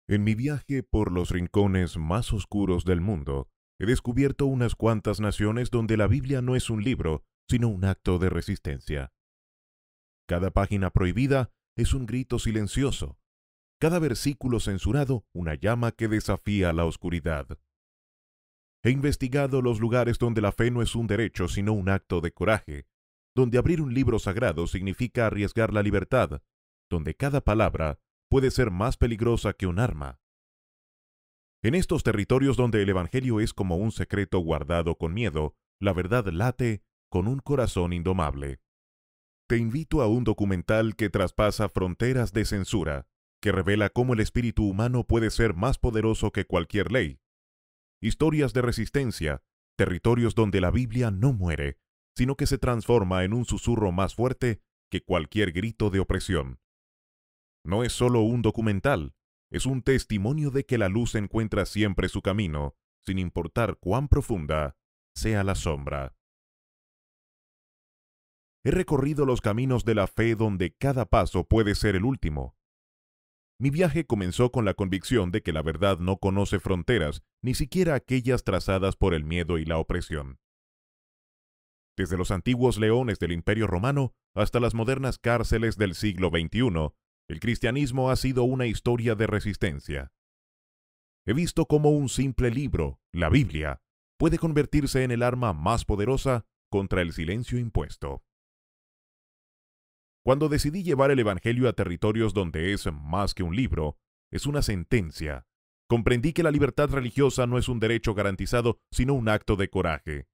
En mi viaje por los rincones más oscuros del mundo, he descubierto unas cuantas naciones donde la Biblia no es un libro, sino un acto de resistencia. Cada página prohibida es un grito silencioso, cada versículo censurado una llama que desafía la oscuridad. He investigado los lugares donde la fe no es un derecho, sino un acto de coraje, donde abrir un libro sagrado significa arriesgar la libertad, donde cada palabra puede ser más peligrosa que un arma. En estos territorios donde el Evangelio es como un secreto guardado con miedo, la verdad late con un corazón indomable. Te invito a un documental que traspasa fronteras de censura, que revela cómo el espíritu humano puede ser más poderoso que cualquier ley. Historias de resistencia, territorios donde la Biblia no muere, sino que se transforma en un susurro más fuerte que cualquier grito de opresión. No es solo un documental, es un testimonio de que la luz encuentra siempre su camino, sin importar cuán profunda sea la sombra. He recorrido los caminos de la fe donde cada paso puede ser el último. Mi viaje comenzó con la convicción de que la verdad no conoce fronteras, ni siquiera aquellas trazadas por el miedo y la opresión. Desde los antiguos leones del Imperio Romano hasta las modernas cárceles del siglo XXI, el cristianismo ha sido una historia de resistencia. He visto cómo un simple libro, la Biblia, puede convertirse en el arma más poderosa contra el silencio impuesto. Cuando decidí llevar el Evangelio a territorios donde es más que un libro, es una sentencia, comprendí que la libertad religiosa no es un derecho garantizado, sino un acto de coraje.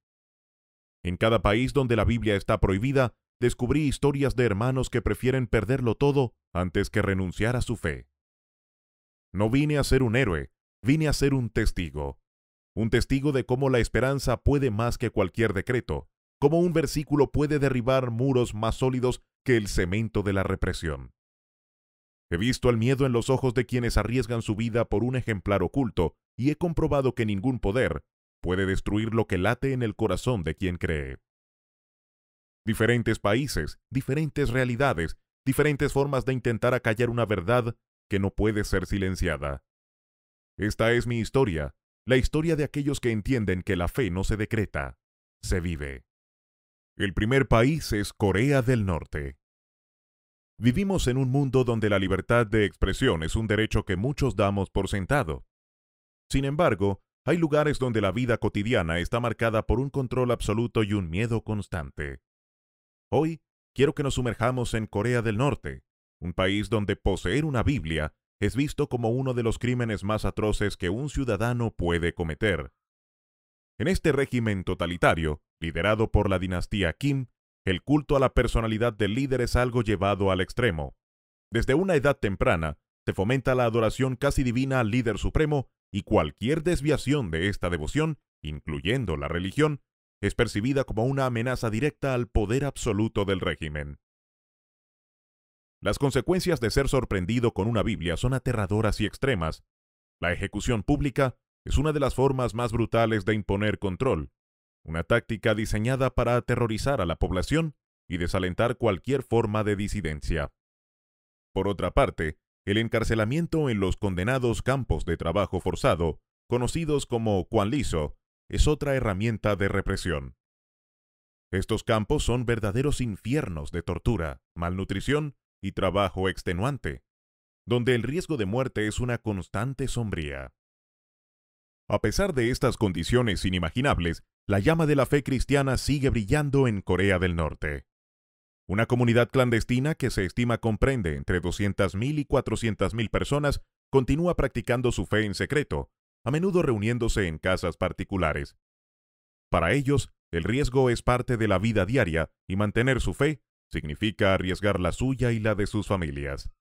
En cada país donde la Biblia está prohibida, descubrí historias de hermanos que prefieren perderlo todo antes que renunciar a su fe. No vine a ser un héroe, vine a ser un testigo de cómo la esperanza puede más que cualquier decreto, cómo un versículo puede derribar muros más sólidos que el cemento de la represión. He visto el miedo en los ojos de quienes arriesgan su vida por un ejemplar oculto y he comprobado que ningún poder puede destruir lo que late en el corazón de quien cree. Diferentes países, diferentes realidades, diferentes formas de intentar acallar una verdad que no puede ser silenciada. Esta es mi historia, la historia de aquellos que entienden que la fe no se decreta, se vive. El primer país es Corea del Norte. Vivimos en un mundo donde la libertad de expresión es un derecho que muchos damos por sentado. Sin embargo, hay lugares donde la vida cotidiana está marcada por un control absoluto y un miedo constante. Hoy, quiero que nos sumerjamos en Corea del Norte, un país donde poseer una Biblia es visto como uno de los crímenes más atroces que un ciudadano puede cometer. En este régimen totalitario, liderado por la dinastía Kim, el culto a la personalidad del líder es algo llevado al extremo. Desde una edad temprana, se fomenta la adoración casi divina al líder supremo y cualquier desviación de esta devoción, incluyendo la religión, es percibida como una amenaza directa al poder absoluto del régimen. Las consecuencias de ser sorprendido con una Biblia son aterradoras y extremas. La ejecución pública es una de las formas más brutales de imponer control, una táctica diseñada para aterrorizar a la población y desalentar cualquier forma de disidencia. Por otra parte, el encarcelamiento en los condenados campos de trabajo forzado, conocidos como Kwanliso, es otra herramienta de represión. Estos campos son verdaderos infiernos de tortura, malnutrición y trabajo extenuante, donde el riesgo de muerte es una constante sombría. A pesar de estas condiciones inimaginables, la llama de la fe cristiana sigue brillando en Corea del Norte. Una comunidad clandestina que se estima comprende entre 200.000 y 400.000 personas continúa practicando su fe en secreto, a menudo reuniéndose en casas particulares. Para ellos, el riesgo es parte de la vida diaria y mantener su fe significa arriesgar la suya y la de sus familias.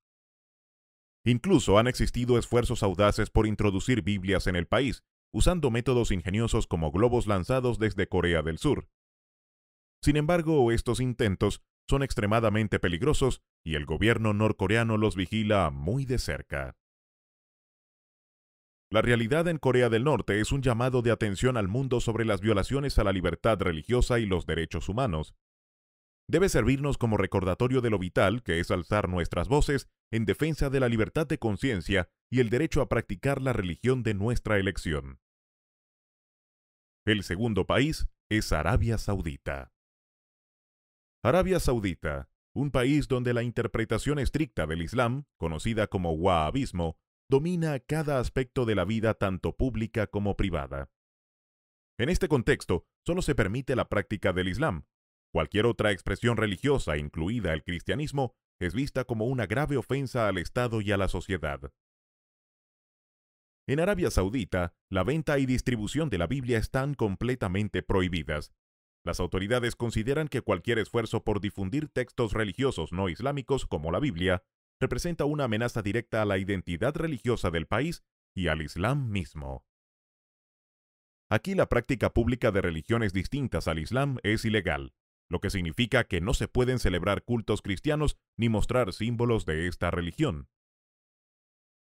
Incluso han existido esfuerzos audaces por introducir Biblias en el país, usando métodos ingeniosos como globos lanzados desde Corea del Sur. Sin embargo, estos intentos son extremadamente peligrosos y el gobierno norcoreano los vigila muy de cerca. La realidad en Corea del Norte es un llamado de atención al mundo sobre las violaciones a la libertad religiosa y los derechos humanos. debe servirnos como recordatorio de lo vital que es alzar nuestras voces en defensa de la libertad de conciencia y el derecho a practicar la religión de nuestra elección. El segundo país es Arabia Saudita. Arabia Saudita, un país donde la interpretación estricta del Islam, conocida como wahabismo, domina cada aspecto de la vida tanto pública como privada. En este contexto, solo se permite la práctica del Islam. Cualquier otra expresión religiosa, incluida el cristianismo, es vista como una grave ofensa al Estado y a la sociedad. En Arabia Saudita, la venta y distribución de la Biblia están completamente prohibidas. Las autoridades consideran que cualquier esfuerzo por difundir textos religiosos no islámicos como la Biblia representa una amenaza directa a la identidad religiosa del país y al Islam mismo. Aquí la práctica pública de religiones distintas al Islam es ilegal, lo que significa que no se pueden celebrar cultos cristianos ni mostrar símbolos de esta religión.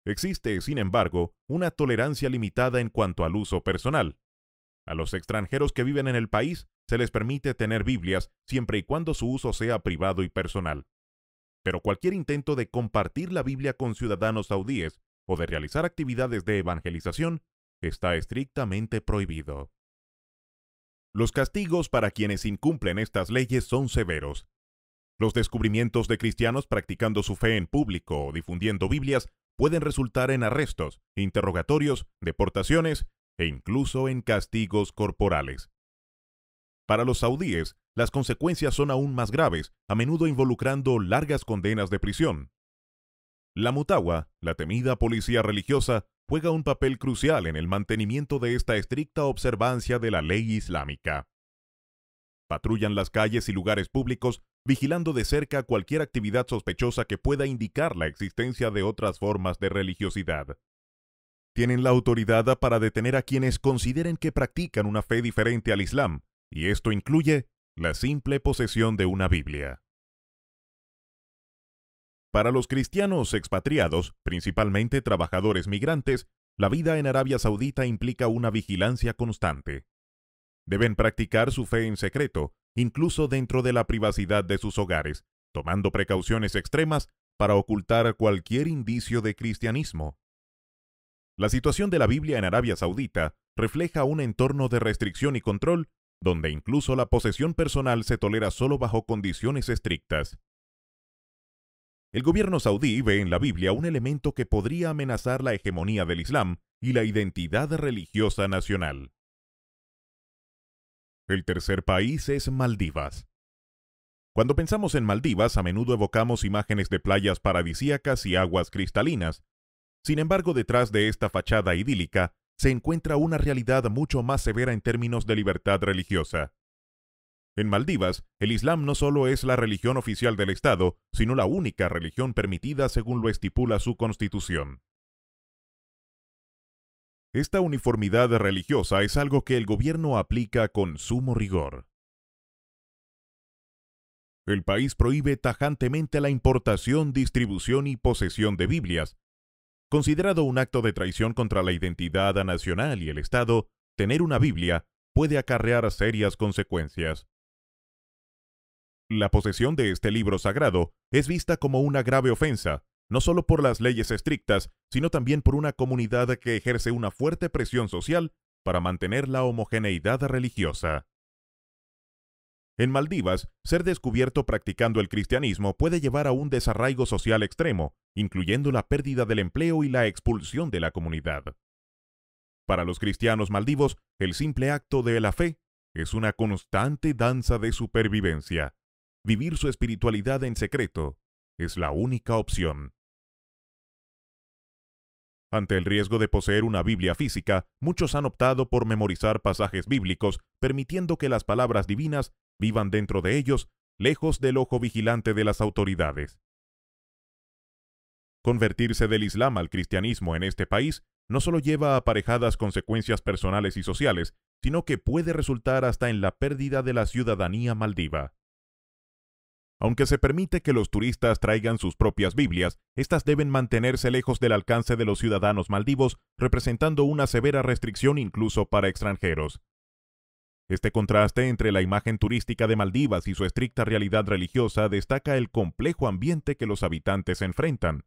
Existe, sin embargo, una tolerancia limitada en cuanto al uso personal. A los extranjeros que viven en el país se les permite tener Biblias siempre y cuando su uso sea privado y personal. Pero cualquier intento de compartir la Biblia con ciudadanos saudíes o de realizar actividades de evangelización está estrictamente prohibido. Los castigos para quienes incumplen estas leyes son severos. Los descubrimientos de cristianos practicando su fe en público o difundiendo Biblias pueden resultar en arrestos, interrogatorios, deportaciones e incluso en castigos corporales. Para los saudíes, las consecuencias son aún más graves, a menudo involucrando largas condenas de prisión. La Mutawa, la temida policía religiosa, juega un papel crucial en el mantenimiento de esta estricta observancia de la ley islámica. Patrullan las calles y lugares públicos, vigilando de cerca cualquier actividad sospechosa que pueda indicar la existencia de otras formas de religiosidad. Tienen la autoridad para detener a quienes consideren que practican una fe diferente al Islam, y esto incluye la simple posesión de una Biblia. Para los cristianos expatriados, principalmente trabajadores migrantes, la vida en Arabia Saudita implica una vigilancia constante. Deben practicar su fe en secreto, incluso dentro de la privacidad de sus hogares, tomando precauciones extremas para ocultar cualquier indicio de cristianismo. La situación de la Biblia en Arabia Saudita refleja un entorno de restricción y control, donde incluso la posesión personal se tolera solo bajo condiciones estrictas. El gobierno saudí ve en la Biblia un elemento que podría amenazar la hegemonía del Islam y la identidad religiosa nacional. El tercer país es Maldivas. Cuando pensamos en Maldivas, a menudo evocamos imágenes de playas paradisíacas y aguas cristalinas. Sin embargo, detrás de esta fachada idílica se encuentra una realidad mucho más severa en términos de libertad religiosa. En Maldivas, el Islam no solo es la religión oficial del Estado, sino la única religión permitida según lo estipula su constitución. Esta uniformidad religiosa es algo que el gobierno aplica con sumo rigor. El país prohíbe tajantemente la importación, distribución y posesión de Biblias. Considerado un acto de traición contra la identidad nacional y el Estado, tener una Biblia puede acarrear serias consecuencias. La posesión de este libro sagrado es vista como una grave ofensa, no solo por las leyes estrictas, sino también por una comunidad que ejerce una fuerte presión social para mantener la homogeneidad religiosa. En Maldivas, ser descubierto practicando el cristianismo puede llevar a un desarraigo social extremo, incluyendo la pérdida del empleo y la expulsión de la comunidad. Para los cristianos maldivos, el simple acto de la fe es una constante danza de supervivencia. Vivir su espiritualidad en secreto es la única opción. Ante el riesgo de poseer una Biblia física, muchos han optado por memorizar pasajes bíblicos, permitiendo que las palabras divinas vivan dentro de ellos, lejos del ojo vigilante de las autoridades. Convertirse del Islam al cristianismo en este país no solo lleva aparejadas consecuencias personales y sociales, sino que puede resultar hasta en la pérdida de la ciudadanía maldiva. Aunque se permite que los turistas traigan sus propias Biblias, estas deben mantenerse lejos del alcance de los ciudadanos maldivos, representando una severa restricción incluso para extranjeros. Este contraste entre la imagen turística de Maldivas y su estricta realidad religiosa destaca el complejo ambiente que los habitantes enfrentan.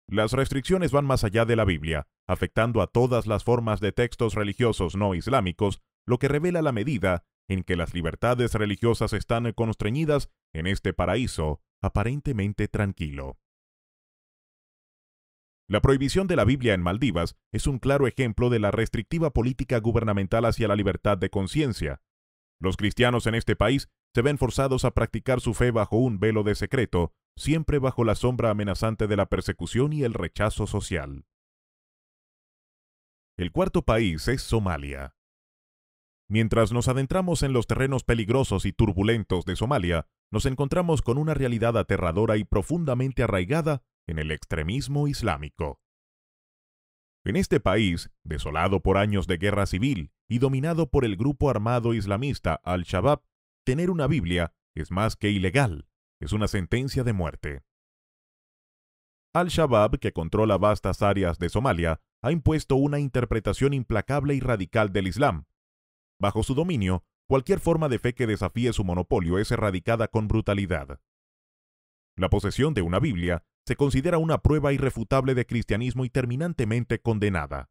Las restricciones van más allá de la Biblia, afectando a todas las formas de textos religiosos no islámicos, lo que revela la medida en que las libertades religiosas están constreñidas en este paraíso aparentemente tranquilo. La prohibición de la Biblia en Maldivas es un claro ejemplo de la restrictiva política gubernamental hacia la libertad de conciencia. Los cristianos en este país se ven forzados a practicar su fe bajo un velo de secreto, siempre bajo la sombra amenazante de la persecución y el rechazo social. El cuarto país es Somalia. Mientras nos adentramos en los terrenos peligrosos y turbulentos de Somalia, nos encontramos con una realidad aterradora y profundamente arraigada en el extremismo islámico. En este país, desolado por años de guerra civil y dominado por el grupo armado islamista Al-Shabaab, tener una Biblia es más que ilegal, es una sentencia de muerte. Al-Shabaab, que controla vastas áreas de Somalia, ha impuesto una interpretación implacable y radical del Islam. Bajo su dominio, cualquier forma de fe que desafíe su monopolio es erradicada con brutalidad. La posesión de una Biblia se considera una prueba irrefutable de cristianismo y terminantemente condenada.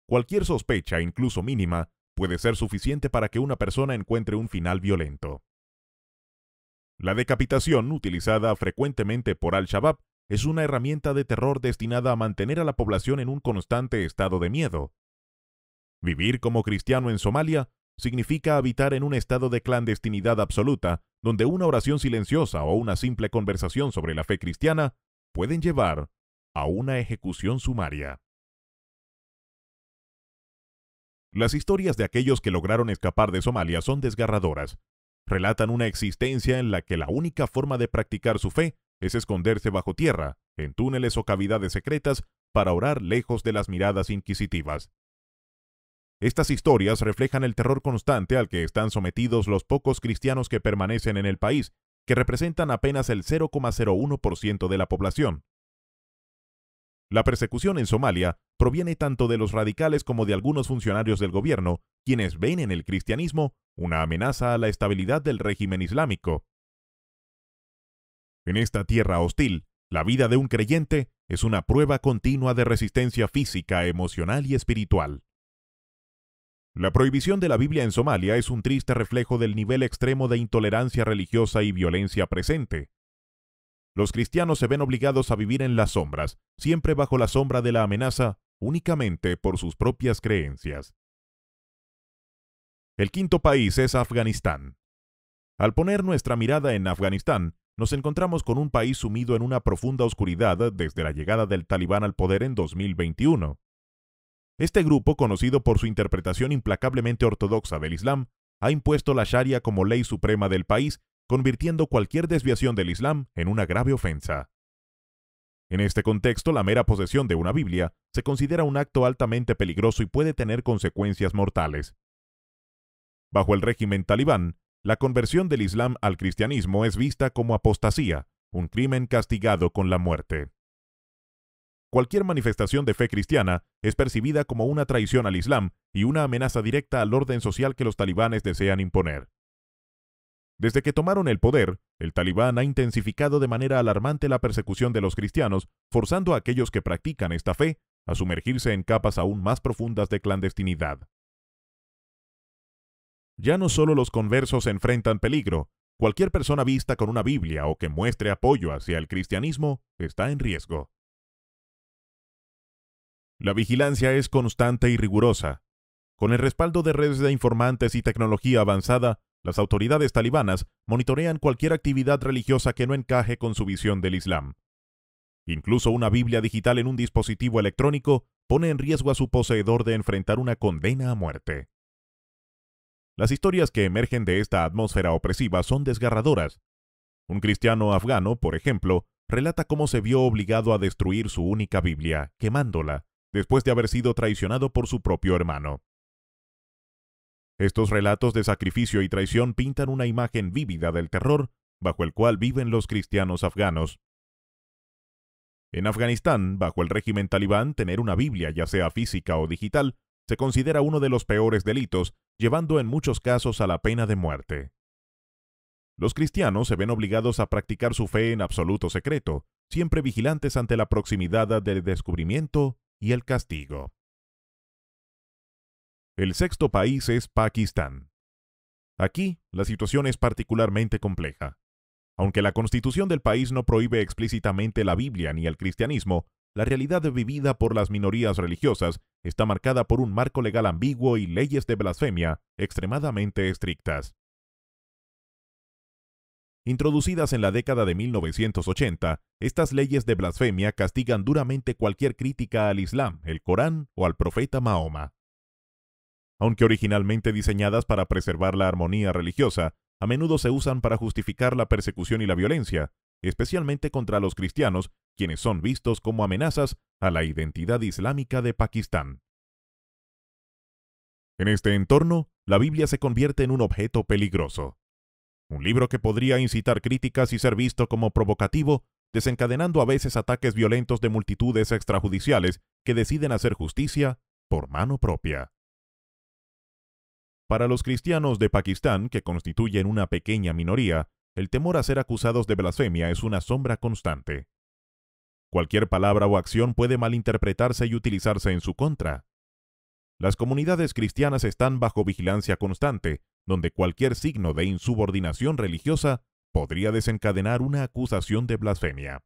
Cualquier sospecha, incluso mínima, puede ser suficiente para que una persona encuentre un final violento. La decapitación, utilizada frecuentemente por Al-Shabaab, es una herramienta de terror destinada a mantener a la población en un constante estado de miedo. Vivir como cristiano en Somalia significa habitar en un estado de clandestinidad absoluta, donde una oración silenciosa o una simple conversación sobre la fe cristiana pueden llevar a una ejecución sumaria. Las historias de aquellos que lograron escapar de Somalia son desgarradoras. Relatan una existencia en la que la única forma de practicar su fe es esconderse bajo tierra, en túneles o cavidades secretas, para orar lejos de las miradas inquisitivas. Estas historias reflejan el terror constante al que están sometidos los pocos cristianos que permanecen en el país, que representan apenas el 0,01% de la población. La persecución en Somalia proviene tanto de los radicales como de algunos funcionarios del gobierno, quienes ven en el cristianismo una amenaza a la estabilidad del régimen islámico. En esta tierra hostil, la vida de un creyente es una prueba continua de resistencia física, emocional y espiritual. La prohibición de la Biblia en Somalia es un triste reflejo del nivel extremo de intolerancia religiosa y violencia presente. Los cristianos se ven obligados a vivir en las sombras, siempre bajo la sombra de la amenaza, únicamente por sus propias creencias. El quinto país es Afganistán. Al poner nuestra mirada en Afganistán, nos encontramos con un país sumido en una profunda oscuridad desde la llegada del Talibán al poder en 2021. Este grupo, conocido por su interpretación implacablemente ortodoxa del Islam, ha impuesto la Sharia como ley suprema del país, convirtiendo cualquier desviación del Islam en una grave ofensa. En este contexto, la mera posesión de una Biblia se considera un acto altamente peligroso y puede tener consecuencias mortales. Bajo el régimen talibán, la conversión del Islam al cristianismo es vista como apostasía, un crimen castigado con la muerte. Cualquier manifestación de fe cristiana es percibida como una traición al Islam y una amenaza directa al orden social que los talibanes desean imponer. Desde que tomaron el poder, el talibán ha intensificado de manera alarmante la persecución de los cristianos, forzando a aquellos que practican esta fe a sumergirse en capas aún más profundas de clandestinidad. Ya no solo los conversos enfrentan peligro, cualquier persona vista con una Biblia o que muestre apoyo hacia el cristianismo está en riesgo. La vigilancia es constante y rigurosa. Con el respaldo de redes de informantes y tecnología avanzada, las autoridades talibanas monitorean cualquier actividad religiosa que no encaje con su visión del Islam. Incluso una Biblia digital en un dispositivo electrónico pone en riesgo a su poseedor de enfrentar una condena a muerte. Las historias que emergen de esta atmósfera opresiva son desgarradoras. Un cristiano afgano, por ejemplo, relata cómo se vio obligado a destruir su única Biblia, quemándola, después de haber sido traicionado por su propio hermano. Estos relatos de sacrificio y traición pintan una imagen vívida del terror bajo el cual viven los cristianos afganos. En Afganistán, bajo el régimen talibán, tener una Biblia, ya sea física o digital, se considera uno de los peores delitos, llevando en muchos casos a la pena de muerte. Los cristianos se ven obligados a practicar su fe en absoluto secreto, siempre vigilantes ante la proximidad del descubrimiento y el castigo. El sexto país es Pakistán. Aquí, la situación es particularmente compleja. Aunque la constitución del país no prohíbe explícitamente la Biblia ni el cristianismo, la realidad vivida por las minorías religiosas está marcada por un marco legal ambiguo y leyes de blasfemia extremadamente estrictas. Introducidas en la década de 1980, estas leyes de blasfemia castigan duramente cualquier crítica al Islam, el Corán o al profeta Mahoma. Aunque originalmente diseñadas para preservar la armonía religiosa, a menudo se usan para justificar la persecución y la violencia, especialmente contra los cristianos, quienes son vistos como amenazas a la identidad islámica de Pakistán. En este entorno, la Biblia se convierte en un objeto peligroso. Un libro que podría incitar críticas y ser visto como provocativo, desencadenando a veces ataques violentos de multitudes extrajudiciales que deciden hacer justicia por mano propia. Para los cristianos de Pakistán, que constituyen una pequeña minoría, el temor a ser acusados de blasfemia es una sombra constante. Cualquier palabra o acción puede malinterpretarse y utilizarse en su contra. Las comunidades cristianas están bajo vigilancia constante, donde cualquier signo de insubordinación religiosa podría desencadenar una acusación de blasfemia.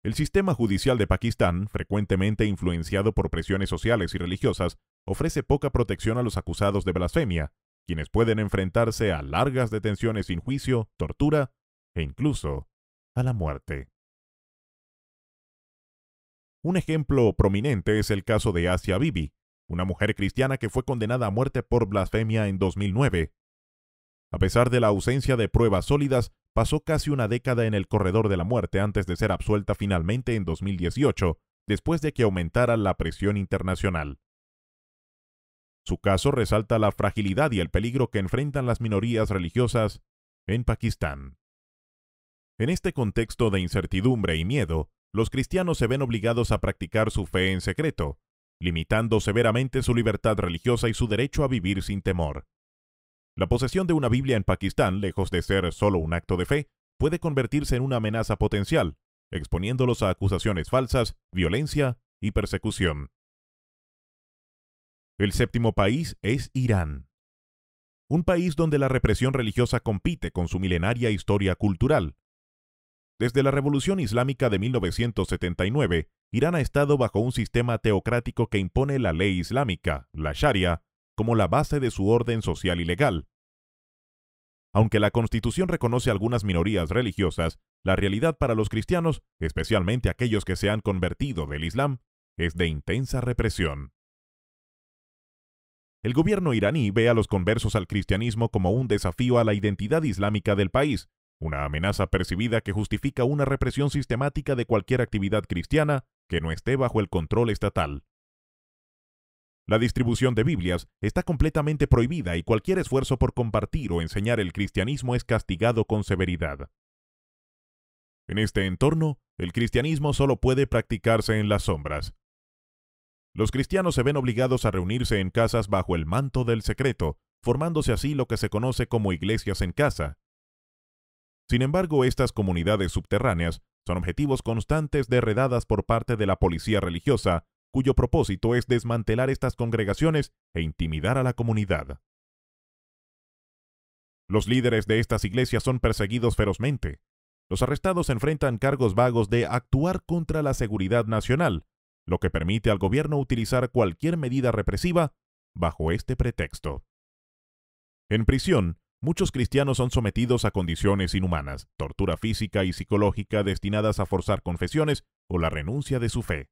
El sistema judicial de Pakistán, frecuentemente influenciado por presiones sociales y religiosas, ofrece poca protección a los acusados de blasfemia, quienes pueden enfrentarse a largas detenciones sin juicio, tortura e incluso a la muerte. Un ejemplo prominente es el caso de Asia Bibi, una mujer cristiana que fue condenada a muerte por blasfemia en 2009. A pesar de la ausencia de pruebas sólidas, pasó casi una década en el corredor de la muerte antes de ser absuelta finalmente en 2018, después de que aumentara la presión internacional. Su caso resalta la fragilidad y el peligro que enfrentan las minorías religiosas en Pakistán. En este contexto de incertidumbre y miedo, los cristianos se ven obligados a practicar su fe en secreto, limitando severamente su libertad religiosa y su derecho a vivir sin temor. La posesión de una Biblia en Pakistán, lejos de ser solo un acto de fe, puede convertirse en una amenaza potencial, exponiéndolos a acusaciones falsas, violencia y persecución. El séptimo país es Irán. Un país donde la represión religiosa compite con su milenaria historia cultural. Desde la Revolución Islámica de 1979, Irán ha estado bajo un sistema teocrático que impone la ley islámica, la Sharia, como la base de su orden social y legal. Aunque la Constitución reconoce algunas minorías religiosas, la realidad para los cristianos, especialmente aquellos que se han convertido del Islam, es de intensa represión. El gobierno iraní ve a los conversos al cristianismo como un desafío a la identidad islámica del país, una amenaza percibida que justifica una represión sistemática de cualquier actividad cristiana que no esté bajo el control estatal. La distribución de Biblias está completamente prohibida y cualquier esfuerzo por compartir o enseñar el cristianismo es castigado con severidad. En este entorno, el cristianismo solo puede practicarse en las sombras. Los cristianos se ven obligados a reunirse en casas bajo el manto del secreto, formándose así lo que se conoce como iglesias en casa. Sin embargo, estas comunidades subterráneas son objetivos constantes de redadas por parte de la policía religiosa, cuyo propósito es desmantelar estas congregaciones e intimidar a la comunidad. Los líderes de estas iglesias son perseguidos ferozmente. Los arrestados enfrentan cargos vagos de actuar contra la seguridad nacional, lo que permite al gobierno utilizar cualquier medida represiva bajo este pretexto. En prisión, muchos cristianos son sometidos a condiciones inhumanas, tortura física y psicológica destinadas a forzar confesiones o la renuncia de su fe.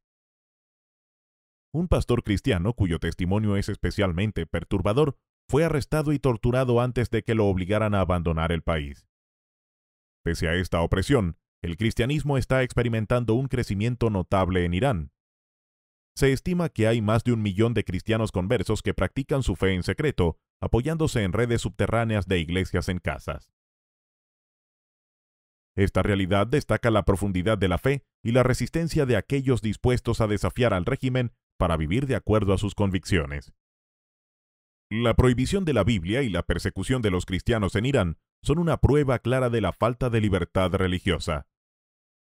Un pastor cristiano, cuyo testimonio es especialmente perturbador, fue arrestado y torturado antes de que lo obligaran a abandonar el país. Pese a esta opresión, el cristianismo está experimentando un crecimiento notable en Irán. Se estima que hay más de 1 millón de cristianos conversos que practican su fe en secreto, apoyándose en redes subterráneas de iglesias en casas. Esta realidad destaca la profundidad de la fe y la resistencia de aquellos dispuestos a desafiar al régimen para vivir de acuerdo a sus convicciones. La prohibición de la Biblia y la persecución de los cristianos en Irán son una prueba clara de la falta de libertad religiosa.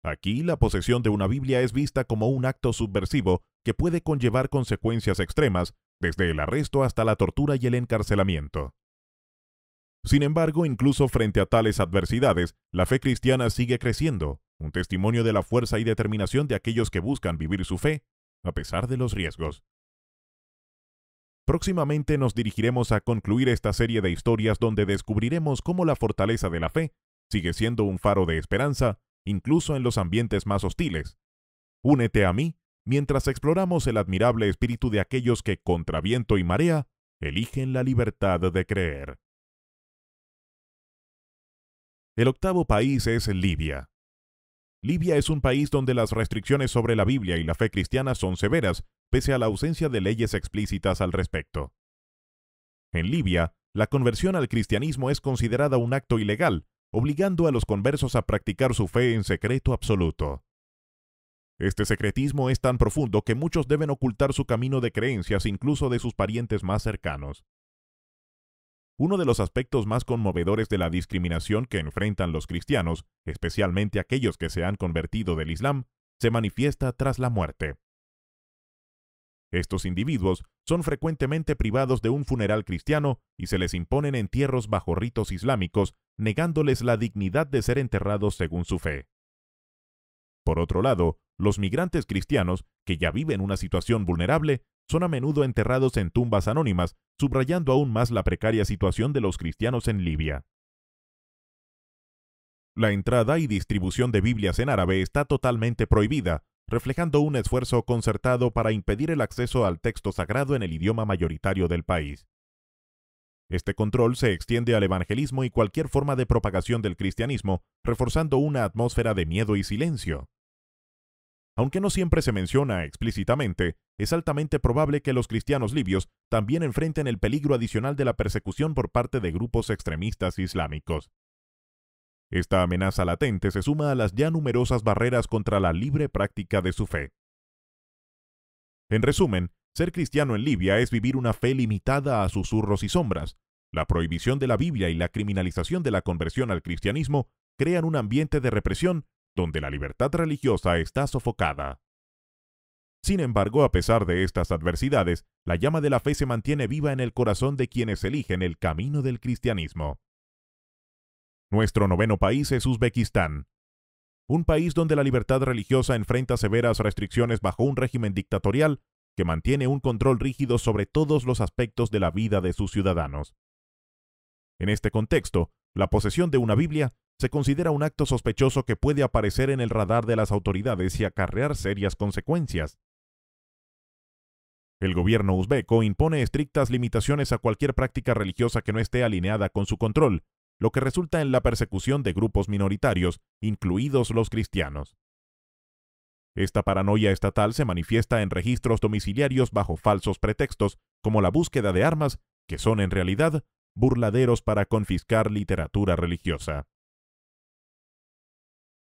Aquí, la posesión de una Biblia es vista como un acto subversivo que puede conllevar consecuencias extremas, desde el arresto hasta la tortura y el encarcelamiento. Sin embargo, incluso frente a tales adversidades, la fe cristiana sigue creciendo, un testimonio de la fuerza y determinación de aquellos que buscan vivir su fe, a pesar de los riesgos. Próximamente nos dirigiremos a concluir esta serie de historias donde descubriremos cómo la fortaleza de la fe sigue siendo un faro de esperanza, incluso en los ambientes más hostiles. Únete a mí mientras exploramos el admirable espíritu de aquellos que, contra viento y marea, eligen la libertad de creer. El octavo país es Libia. Libia es un país donde las restricciones sobre la Biblia y la fe cristiana son severas, pese a la ausencia de leyes explícitas al respecto. En Libia, la conversión al cristianismo es considerada un acto ilegal, obligando a los conversos a practicar su fe en secreto absoluto. Este secretismo es tan profundo que muchos deben ocultar su camino de creencias incluso de sus parientes más cercanos. Uno de los aspectos más conmovedores de la discriminación que enfrentan los cristianos, especialmente aquellos que se han convertido del Islam, se manifiesta tras la muerte. Estos individuos son frecuentemente privados de un funeral cristiano y se les imponen entierros bajo ritos islámicos, negándoles la dignidad de ser enterrados según su fe. Por otro lado, los migrantes cristianos, que ya viven una situación vulnerable, son a menudo enterrados en tumbas anónimas, subrayando aún más la precaria situación de los cristianos en Libia. La entrada y distribución de Biblias en árabe está totalmente prohibida, reflejando un esfuerzo concertado para impedir el acceso al texto sagrado en el idioma mayoritario del país. Este control se extiende al evangelismo y cualquier forma de propagación del cristianismo, reforzando una atmósfera de miedo y silencio. Aunque no siempre se menciona explícitamente, es altamente probable que los cristianos libios también enfrenten el peligro adicional de la persecución por parte de grupos extremistas islámicos. Esta amenaza latente se suma a las ya numerosas barreras contra la libre práctica de su fe. En resumen, ser cristiano en Libia es vivir una fe limitada a susurros y sombras. La prohibición de la Biblia y la criminalización de la conversión al cristianismo crean un ambiente de represión donde la libertad religiosa está sofocada. Sin embargo, a pesar de estas adversidades, la llama de la fe se mantiene viva en el corazón de quienes eligen el camino del cristianismo. Nuestro noveno país es Uzbekistán, un país donde la libertad religiosa enfrenta severas restricciones bajo un régimen dictatorial que mantiene un control rígido sobre todos los aspectos de la vida de sus ciudadanos. En este contexto, la posesión de una Biblia se considera un acto sospechoso que puede aparecer en el radar de las autoridades y acarrear serias consecuencias. El gobierno uzbeco impone estrictas limitaciones a cualquier práctica religiosa que no esté alineada con su control, lo que resulta en la persecución de grupos minoritarios, incluidos los cristianos. Esta paranoia estatal se manifiesta en registros domiciliarios bajo falsos pretextos, como la búsqueda de armas, que son en realidad burladeros para confiscar literatura religiosa.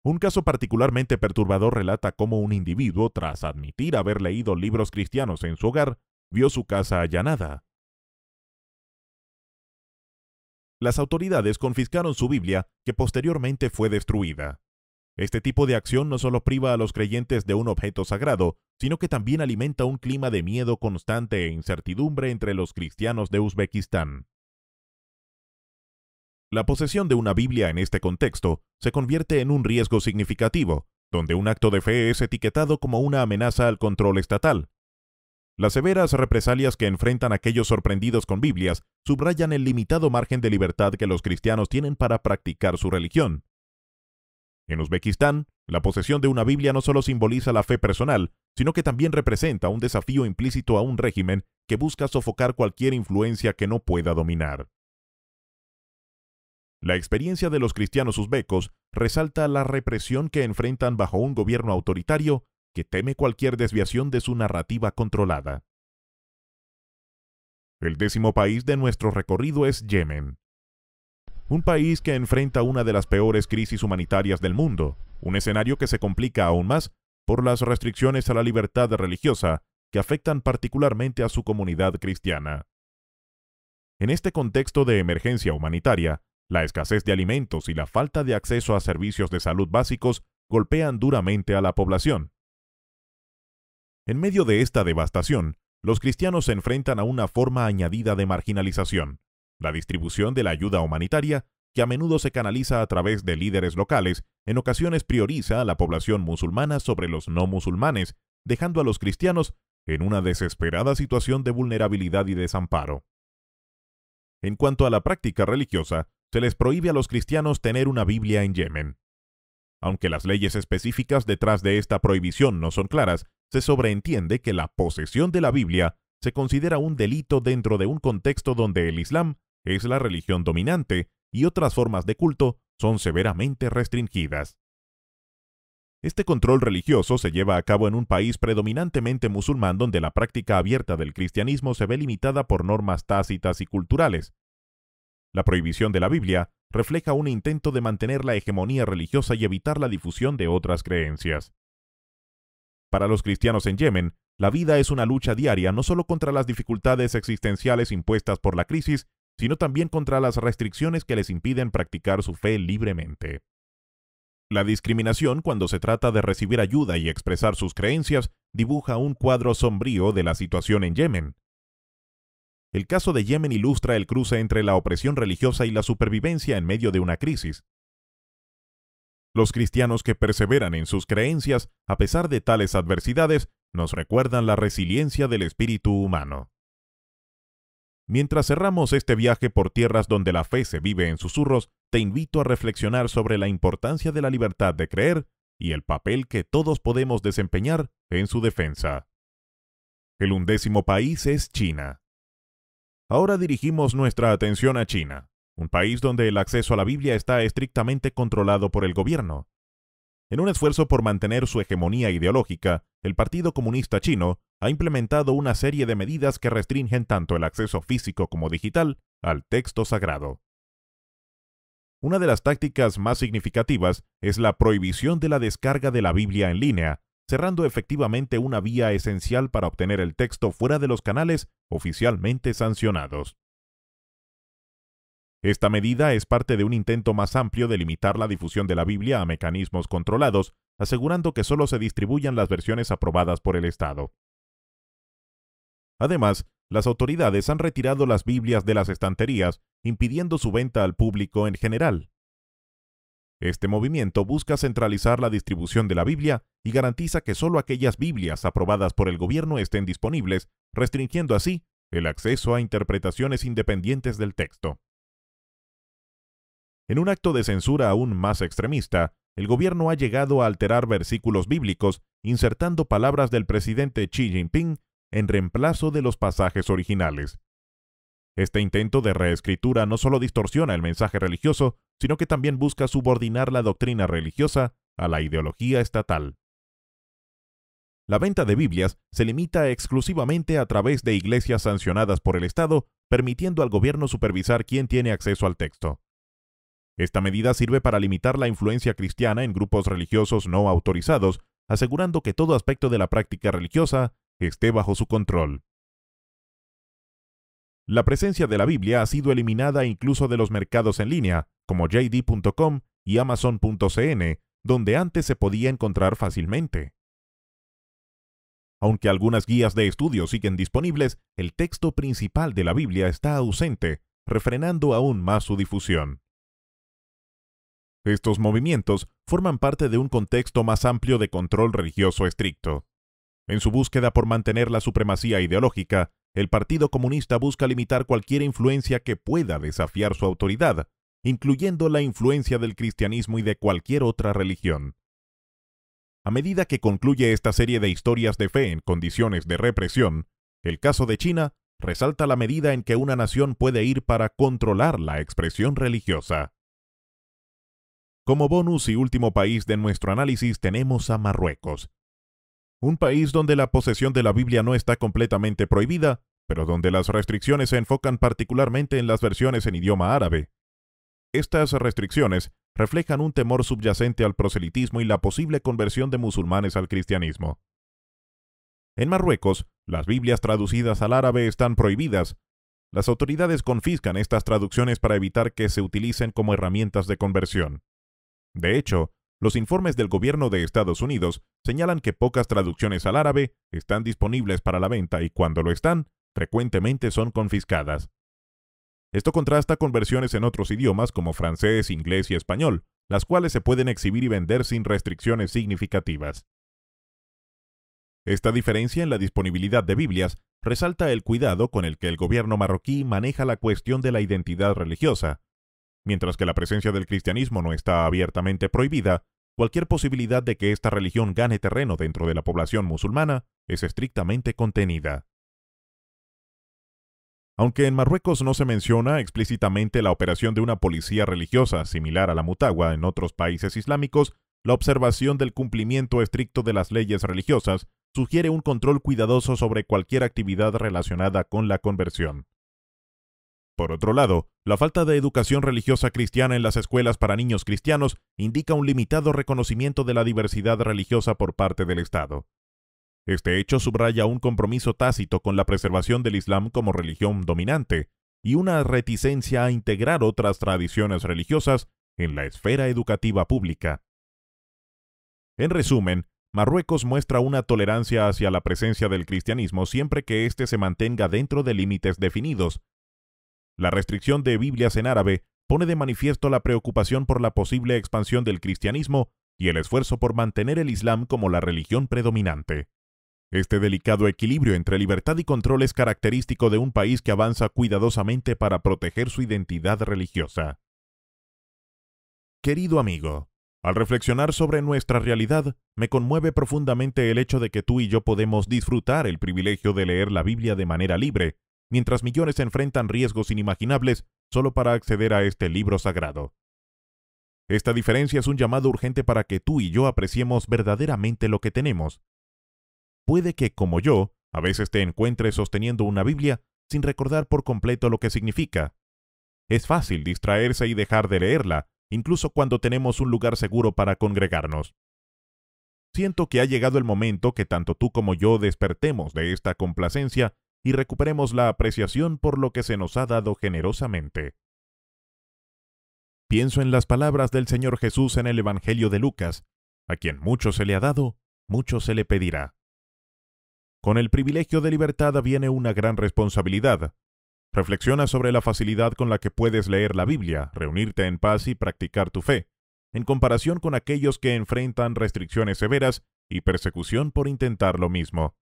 Un caso particularmente perturbador relata cómo un individuo, tras admitir haber leído libros cristianos en su hogar, vio su casa allanada. Las autoridades confiscaron su Biblia, que posteriormente fue destruida. Este tipo de acción no solo priva a los creyentes de un objeto sagrado, sino que también alimenta un clima de miedo constante e incertidumbre entre los cristianos de Uzbekistán. La posesión de una Biblia en este contexto se convierte en un riesgo significativo, donde un acto de fe es etiquetado como una amenaza al control estatal. Las severas represalias que enfrentan aquellos sorprendidos con Biblias subrayan el limitado margen de libertad que los cristianos tienen para practicar su religión. En Uzbekistán, la posesión de una Biblia no solo simboliza la fe personal, sino que también representa un desafío implícito a un régimen que busca sofocar cualquier influencia que no pueda dominar. La experiencia de los cristianos uzbecos resalta la represión que enfrentan bajo un gobierno autoritario que teme cualquier desviación de su narrativa controlada. El 10º país de nuestro recorrido es Yemen. Un país que enfrenta una de las peores crisis humanitarias del mundo, un escenario que se complica aún más por las restricciones a la libertad religiosa que afectan particularmente a su comunidad cristiana. En este contexto de emergencia humanitaria, la escasez de alimentos y la falta de acceso a servicios de salud básicos golpean duramente a la población. En medio de esta devastación, los cristianos se enfrentan a una forma añadida de marginalización, la distribución de la ayuda humanitaria, que a menudo se canaliza a través de líderes locales, en ocasiones prioriza a la población musulmana sobre los no musulmanes, dejando a los cristianos en una desesperada situación de vulnerabilidad y desamparo. En cuanto a la práctica religiosa, se les prohíbe a los cristianos tener una Biblia en Yemen. Aunque las leyes específicas detrás de esta prohibición no son claras, se sobreentiende que la posesión de la Biblia se considera un delito dentro de un contexto donde el Islam es la religión dominante y otras formas de culto son severamente restringidas. Este control religioso se lleva a cabo en un país predominantemente musulmán donde la práctica abierta del cristianismo se ve limitada por normas tácitas y culturales. La prohibición de la Biblia refleja un intento de mantener la hegemonía religiosa y evitar la difusión de otras creencias. Para los cristianos en Yemen, la vida es una lucha diaria no solo contra las dificultades existenciales impuestas por la crisis, sino también contra las restricciones que les impiden practicar su fe libremente. La discriminación cuando se trata de recibir ayuda y expresar sus creencias dibuja un cuadro sombrío de la situación en Yemen. El caso de Yemen ilustra el cruce entre la opresión religiosa y la supervivencia en medio de una crisis. Los cristianos que perseveran en sus creencias, a pesar de tales adversidades, nos recuerdan la resiliencia del espíritu humano. Mientras cerramos este viaje por tierras donde la fe se vive en susurros, te invito a reflexionar sobre la importancia de la libertad de creer y el papel que todos podemos desempeñar en su defensa. El 11º país es China. Ahora dirigimos nuestra atención a China, un país donde el acceso a la Biblia está estrictamente controlado por el gobierno. En un esfuerzo por mantener su hegemonía ideológica, el Partido Comunista Chino ha implementado una serie de medidas que restringen tanto el acceso físico como digital al texto sagrado. Una de las tácticas más significativas es la prohibición de la descarga de la Biblia en línea, cerrando efectivamente una vía esencial para obtener el texto fuera de los canales oficialmente sancionados. Esta medida es parte de un intento más amplio de limitar la difusión de la Biblia a mecanismos controlados, asegurando que solo se distribuyan las versiones aprobadas por el Estado. Además, las autoridades han retirado las Biblias de las estanterías, impidiendo su venta al público en general. Este movimiento busca centralizar la distribución de la Biblia y garantiza que solo aquellas Biblias aprobadas por el gobierno estén disponibles, restringiendo así el acceso a interpretaciones independientes del texto. En un acto de censura aún más extremista, el gobierno ha llegado a alterar versículos bíblicos, insertando palabras del presidente Xi Jinping en reemplazo de los pasajes originales. Este intento de reescritura no solo distorsiona el mensaje religioso, sino que también busca subordinar la doctrina religiosa a la ideología estatal. La venta de Biblias se limita exclusivamente a través de iglesias sancionadas por el Estado, permitiendo al gobierno supervisar quién tiene acceso al texto. Esta medida sirve para limitar la influencia cristiana en grupos religiosos no autorizados, asegurando que todo aspecto de la práctica religiosa esté bajo su control. La presencia de la Biblia ha sido eliminada incluso de los mercados en línea, como JD.com y Amazon.cn, donde antes se podía encontrar fácilmente. Aunque algunas guías de estudio siguen disponibles, el texto principal de la Biblia está ausente, refrenando aún más su difusión. Estos movimientos forman parte de un contexto más amplio de control religioso estricto. En su búsqueda por mantener la supremacía ideológica, el Partido Comunista busca limitar cualquier influencia que pueda desafiar su autoridad, incluyendo la influencia del cristianismo y de cualquier otra religión. A medida que concluye esta serie de historias de fe en condiciones de represión, el caso de China resalta la medida en que una nación puede ir para controlar la expresión religiosa. Como bonus y último país de nuestro análisis tenemos a Marruecos. Un país donde la posesión de la Biblia no está completamente prohibida, pero donde las restricciones se enfocan particularmente en las versiones en idioma árabe. Estas restricciones reflejan un temor subyacente al proselitismo y la posible conversión de musulmanes al cristianismo. En Marruecos, Las Biblias traducidas al árabe están prohibidas. Las autoridades confiscan estas traducciones para evitar que se utilicen como herramientas de conversión. De hecho, los informes del gobierno de Estados Unidos señalan que pocas traducciones al árabe están disponibles para la venta y cuando lo están, frecuentemente son confiscadas. Esto contrasta con versiones en otros idiomas como francés, inglés y español, las cuales se pueden exhibir y vender sin restricciones significativas. Esta diferencia en la disponibilidad de Biblias resalta el cuidado con el que el gobierno marroquí maneja la cuestión de la identidad religiosa. Mientras que la presencia del cristianismo no está abiertamente prohibida, cualquier posibilidad de que esta religión gane terreno dentro de la población musulmana es estrictamente contenida. Aunque en Marruecos no se menciona explícitamente la operación de una policía religiosa similar a la Mutagua en otros países islámicos, la observación del cumplimiento estricto de las leyes religiosas sugiere un control cuidadoso sobre cualquier actividad relacionada con la conversión. Por otro lado, la falta de educación religiosa cristiana en las escuelas para niños cristianos indica un limitado reconocimiento de la diversidad religiosa por parte del Estado. Este hecho subraya un compromiso tácito con la preservación del Islam como religión dominante y una reticencia a integrar otras tradiciones religiosas en la esfera educativa pública. En resumen, Marruecos muestra una tolerancia hacia la presencia del cristianismo siempre que éste se mantenga dentro de límites definidos. La restricción de Biblias en árabe pone de manifiesto la preocupación por la posible expansión del cristianismo y el esfuerzo por mantener el Islam como la religión predominante. Este delicado equilibrio entre libertad y control es característico de un país que avanza cuidadosamente para proteger su identidad religiosa. Querido amigo, al reflexionar sobre nuestra realidad, me conmueve profundamente el hecho de que tú y yo podemos disfrutar el privilegio de leer la Biblia de manera libre, mientras millones enfrentan riesgos inimaginables solo para acceder a este libro sagrado. Esta diferencia es un llamado urgente para que tú y yo apreciemos verdaderamente lo que tenemos. Puede que, como yo, a veces te encuentres sosteniendo una Biblia sin recordar por completo lo que significa. Es fácil distraerse y dejar de leerla, incluso cuando tenemos un lugar seguro para congregarnos. Siento que ha llegado el momento que tanto tú como yo despertemos de esta complacencia y recuperemos la apreciación por lo que se nos ha dado generosamente. Pienso en las palabras del Señor Jesús en el Evangelio de Lucas: a quien mucho se le ha dado, mucho se le pedirá. Con el privilegio de libertad viene una gran responsabilidad. Reflexiona sobre la facilidad con la que puedes leer la Biblia, reunirte en paz y practicar tu fe, en comparación con aquellos que enfrentan restricciones severas y persecución por intentar lo mismo.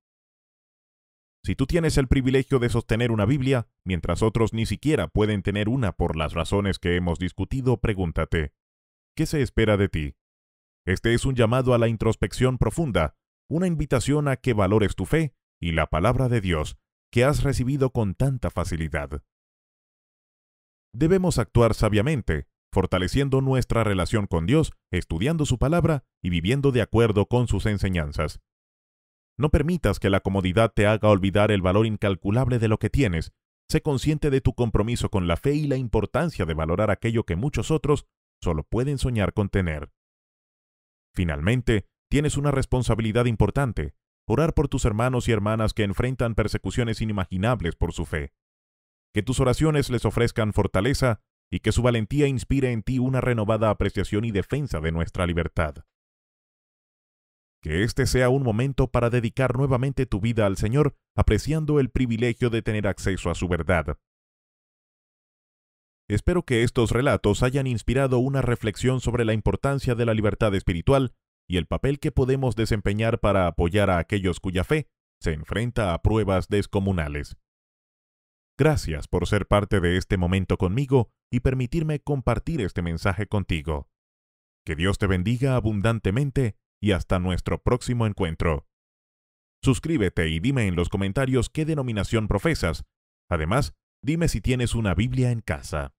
Si tú tienes el privilegio de sostener una Biblia, mientras otros ni siquiera pueden tener una por las razones que hemos discutido, pregúntate, ¿qué se espera de ti? Este es un llamado a la introspección profunda, una invitación a que valores tu fe y la palabra de Dios, que has recibido con tanta facilidad. Debemos actuar sabiamente, fortaleciendo nuestra relación con Dios, estudiando su palabra y viviendo de acuerdo con sus enseñanzas. No permitas que la comodidad te haga olvidar el valor incalculable de lo que tienes. Sé consciente de tu compromiso con la fe y la importancia de valorar aquello que muchos otros solo pueden soñar con tener. Finalmente, tienes una responsabilidad importante: orar por tus hermanos y hermanas que enfrentan persecuciones inimaginables por su fe. Que tus oraciones les ofrezcan fortaleza y que su valentía inspire en ti una renovada apreciación y defensa de nuestra libertad. Que este sea un momento para dedicar nuevamente tu vida al Señor, apreciando el privilegio de tener acceso a su verdad. Espero que estos relatos hayan inspirado una reflexión sobre la importancia de la libertad espiritual y el papel que podemos desempeñar para apoyar a aquellos cuya fe se enfrenta a pruebas descomunales. Gracias por ser parte de este momento conmigo y permitirme compartir este mensaje contigo. Que Dios te bendiga abundantemente y hasta nuestro próximo encuentro. Suscríbete y dime en los comentarios qué denominación profesas. Además, dime si tienes una Biblia en casa.